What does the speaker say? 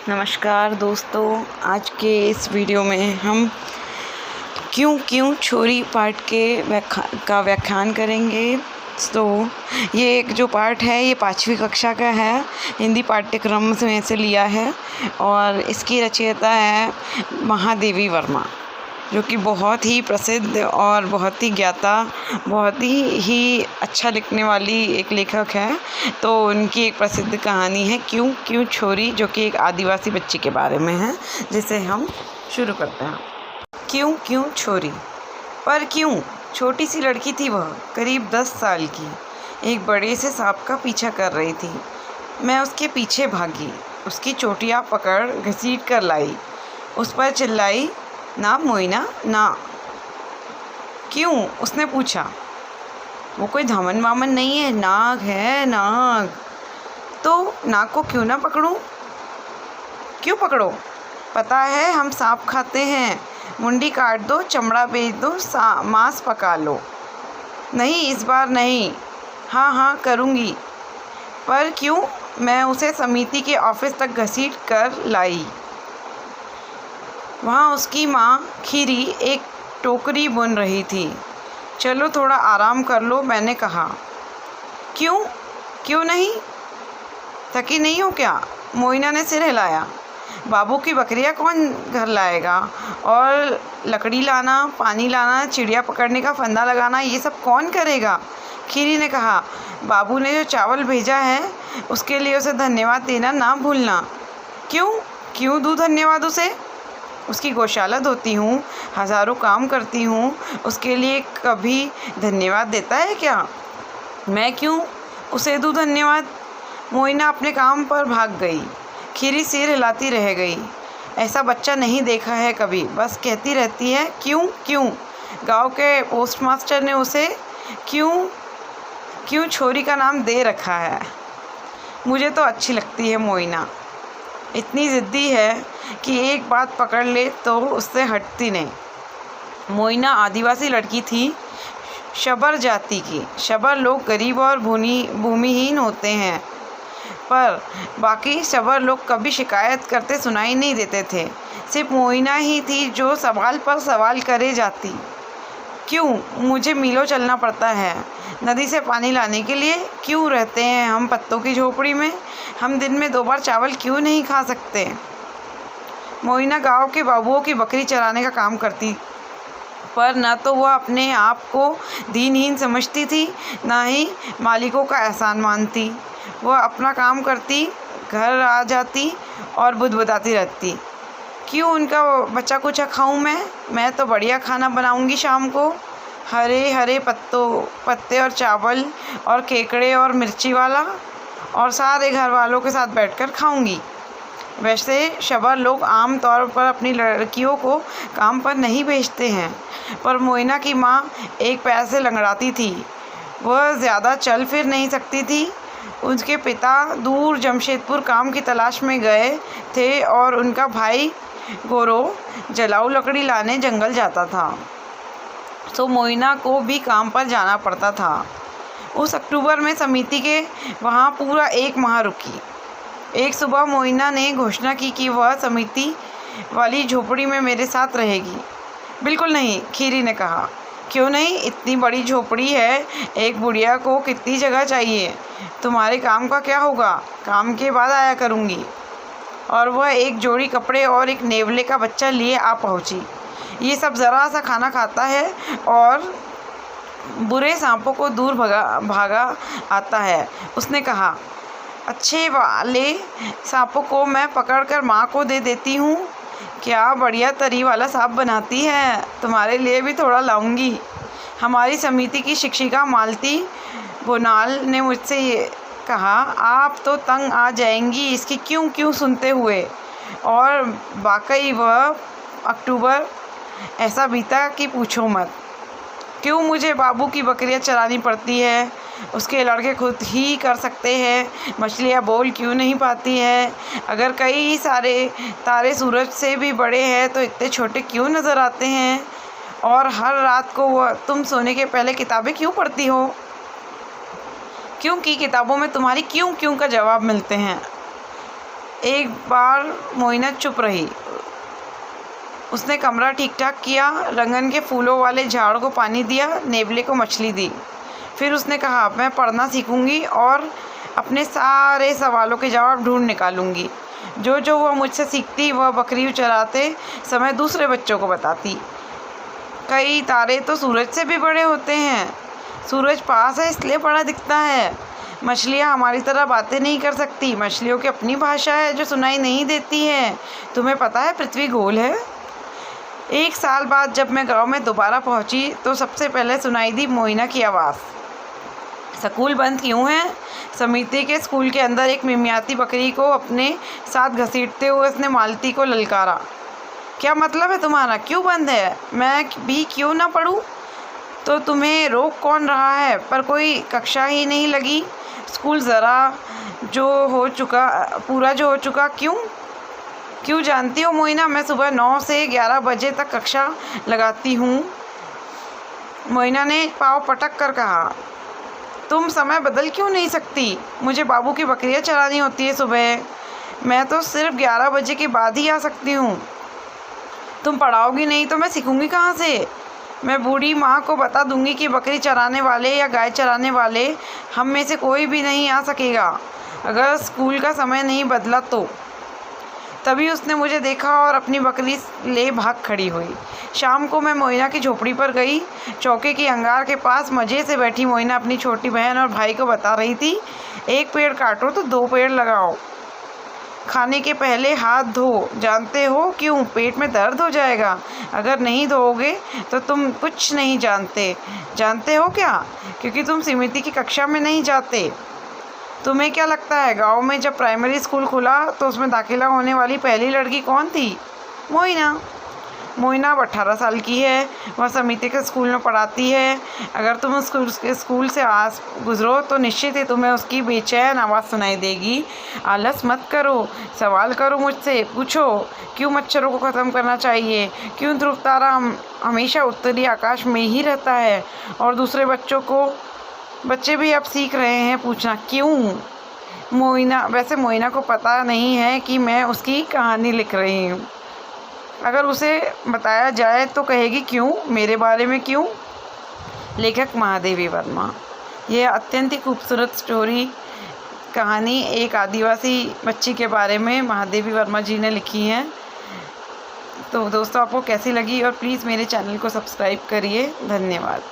नमस्कार दोस्तों, आज के इस वीडियो में हम क्यों क्यों छोरी पार्ट का व्याख्यान करेंगे। तो ये एक जो पार्ट है ये 5वीं कक्षा का है, हिंदी पाठ्यक्रम में से लिया है और इसकी रचयिता है महादेवी वर्मा, जो कि बहुत ही प्रसिद्ध और बहुत ही ज्ञाता, बहुत ही अच्छा लिखने वाली एक लेखक है। तो उनकी एक प्रसिद्ध कहानी है क्यों क्यों छोरी, जो कि एक आदिवासी बच्ची के बारे में है, जिसे हम शुरू करते हैं। क्यों क्यों छोरी। पर क्यों? छोटी सी लड़की थी वह, करीब 10 साल की। एक बड़े से सांप का पीछा कर रही थी। मैं उसके पीछे भागी, उसकी चोटियाँ पकड़ घसीट कर लाई, उस पर चिल्लाई, ना मोइना ना। क्यों? उसने पूछा। वो कोई धमन वामन नहीं है, नाग है, नाग। तो नाग को क्यों ना पकड़ूं? क्यों पकड़ो? पता है हम सांप खाते हैं, मुंडी काट दो, चमड़ा बेच दो, मांस पका लो। नहीं, इस बार नहीं। हाँ हाँ करूँगी। पर क्यों? मैं उसे समिति के ऑफिस तक घसीट कर लाई। वहाँ उसकी माँ खीरी एक टोकरी बुन रही थी। चलो थोड़ा आराम कर लो, मैंने कहा। क्यों? क्यों नहीं? थकी नहीं हो क्या? मोइना ने सिर हिलाया। बाबू की बकरियाँ कौन घर लाएगा? और लकड़ी लाना, पानी लाना, चिड़िया पकड़ने का फंदा लगाना, ये सब कौन करेगा? खीरी ने कहा। बाबू ने जो चावल भेजा है उसके लिए उसे धन्यवाद देना ना भूलना। क्यों? क्यों दूँ धन्यवाद उसे? उसकी गौशाला धोती हूँ, हज़ारों काम करती हूँ, उसके लिए कभी धन्यवाद देता है क्या? मैं क्यों उसे दूँ धन्यवाद? मोइना अपने काम पर भाग गई। खीरी सिर हिलाती रह गई। ऐसा बच्चा नहीं देखा है कभी, बस कहती रहती है क्यों क्यों। गांव के पोस्टमास्टर ने उसे क्यों क्यों छोरी का नाम दे रखा है। मुझे तो अच्छी लगती है मोइना, इतनी ज़िद्दी है कि एक बात पकड़ ले तो उससे हटती नहीं। मोइना आदिवासी लड़की थी, शबर जाति की। शबर लोग गरीब और भूमिहीन होते हैं, पर बाकी शबर लोग कभी शिकायत करते सुनाई नहीं देते थे। सिर्फ मोइना ही थी जो सवाल पर सवाल करे जाती। क्यों मुझे मीलों चलना पड़ता है नदी से पानी लाने के लिए? क्यों रहते हैं हम पत्तों की झोपड़ी में? हम दिन में 2 बार चावल क्यों नहीं खा सकते? मोइना गांव के बाबुओं की बकरी चराने का काम करती, पर न तो वह अपने आप को दीनहीन समझती थी, न ही मालिकों का एहसान मानती। वह अपना काम करती, घर आ जाती और बुदबुदाती रहती। क्यों उनका बचा कुचा खाऊं मैं तो बढ़िया खाना बनाऊंगी शाम को, हरे हरे पत्ते और चावल और केकड़े और मिर्ची वाला, और सारे घर वालों के साथ बैठकर खाऊंगी। वैसे शबर लोग आम तौर पर अपनी लड़कियों को काम पर नहीं भेजते हैं, पर मोइना की माँ एक पैर से लंगड़ाती थी। वह ज़्यादा चल फिर नहीं सकती थी। उसके पिता दूर जमशेदपुर काम की तलाश में गए थे और उनका भाई गोरो जलाऊ लकड़ी लाने जंगल जाता था, तो मोइना को भी काम पर जाना पड़ता था। उस अक्टूबर में समिति के वहाँ पूरा 1 माह रुकी। एक सुबह मोइना ने घोषणा की कि वह समिति वाली झोपड़ी में मेरे साथ रहेगी। बिल्कुल नहीं, खीरी ने कहा। क्यों नहीं? इतनी बड़ी झोपड़ी है, एक बुढ़िया को कितनी जगह चाहिए? तुम्हारे काम का क्या होगा? काम के बाद आया करूँगी। और वह एक जोड़ी कपड़े और एक नेवले का बच्चा लिए आ पहुँची। ये सब ज़रा सा खाना खाता है और बुरे सांपों को दूर भागा आता है, उसने कहा। अच्छे वाले सांपों को मैं पकड़कर माँ को दे देती हूँ। क्या बढ़िया तरी वाला सांप बनाती है, तुम्हारे लिए भी थोड़ा लाऊंगी। हमारी समिति की शिक्षिका मालती बोनाल ने मुझसे ये कहा। आप तो तंग आ जाएंगी इसकी क्यों क्यों सुनते हुए। और वाकई वह अक्टूबर ऐसा बीता कि पूछो मत। क्यों मुझे बाबू की बकरियां चरानी पड़ती है? उसके लड़के खुद ही कर सकते हैं। मछलियाँ बोल क्यों नहीं पाती है? अगर कई सारे तारे सूरज से भी बड़े हैं तो इतने छोटे क्यों नज़र आते हैं? और हर रात को तुम सोने के पहले किताबें क्यों पढ़ती हो? क्योंकि किताबों में तुम्हारी क्यों क्यों का जवाब मिलते हैं। एक बार मोइना चुप रही। उसने कमरा ठीक ठाक किया, रंगन के फूलों वाले झाड़ को पानी दिया, नेवले को मछली दी। फिर उसने कहा, मैं पढ़ना सीखूंगी और अपने सारे सवालों के जवाब ढूंढ निकालूंगी। जो जो वह मुझसे सीखती वह बकरी चराते समय दूसरे बच्चों को बताती। कई तारे तो सूरज से भी बड़े होते हैं। सूरज पास है इसलिए बड़ा दिखता है। मछलियाँ हमारी तरह बातें नहीं कर सकती। मछलियों की अपनी भाषा है जो सुनाई नहीं देती है। तुम्हें पता है पृथ्वी गोल है। 1 साल बाद जब मैं गांव में दोबारा पहुंची तो सबसे पहले सुनाई दी मोइना की आवाज़। स्कूल बंद क्यों है? समिति के स्कूल के अंदर एक मिमियाती बकरी को अपने साथ घसीटते हुए उसने मालती को ललकारा। क्या मतलब है तुम्हारा? क्यों बंद है? मैं भी क्यों ना पढ़ूं? तो तुम्हें रोक कौन रहा है? पर कोई कक्षा ही नहीं लगी। स्कूल पूरा जो हो चुका। क्यों जानती हो मोइना, मैं सुबह 9 से 11 बजे तक कक्षा लगाती हूँ। मोइना ने पाँव पटक कर कहा। तुम समय बदल क्यों नहीं सकती? मुझे बाबू की बकरियाँ चरानी होती है सुबह। मैं तो सिर्फ 11 बजे के बाद ही आ सकती हूँ। तुम पढ़ाओगी नहीं तो मैं सीखूंगी कहाँ से? मैं बूढ़ी माँ को बता दूंगी कि बकरी चराने वाले या गाय चराने वाले हम में से कोई भी नहीं आ सकेगा अगर स्कूल का समय नहीं बदला तो। तभी उसने मुझे देखा और अपनी बकरी ले भाग खड़ी हुई। शाम को मैं मोइना की झोपड़ी पर गई। चौके की अंगार के पास मज़े से बैठी मोइना अपनी छोटी बहन और भाई को बता रही थी, 1 पेड़ काटो तो 2 पेड़ लगाओ। खाने के पहले हाथ धो। जानते हो क्यों? पेट में दर्द हो जाएगा। अगर नहीं धोओगे तो तुम कुछ नहीं जानते। जानते हो क्या? क्योंकि तुम समिति की कक्षा में नहीं जाते। तुम्हें क्या लगता है गांव में जब प्राइमरी स्कूल खुला तो उसमें दाखिला होने वाली पहली लड़की कौन थी? मोइना। मोइना अब 18 साल की है। वह समिति के स्कूल में पढ़ाती है। अगर तुम उस स्कूल से आस गुजरो तो निश्चित ही तुम्हें उसकी बेचैन आवाज़ सुनाई देगी। आलस मत करो, सवाल करो मुझसे। पूछो, क्यों मच्छरों को ख़त्म करना चाहिए? क्यों ध्रुव तारा हमेशा उत्तरी आकाश में ही रहता है? और दूसरे बच्चे भी अब सीख रहे हैं पूछना क्यों। मोइना को पता नहीं है कि मैं उसकी कहानी लिख रही हूँ। अगर उसे बताया जाए तो कहेगी क्यों, मेरे बारे में क्यों। लेखक महादेवी वर्मा। यह अत्यंत ही खूबसूरत कहानी एक आदिवासी बच्ची के बारे में महादेवी वर्मा जी ने लिखी है। तो दोस्तों, आपको कैसी लगी? और प्लीज़ मेरे चैनल को सब्सक्राइब करिए। धन्यवाद।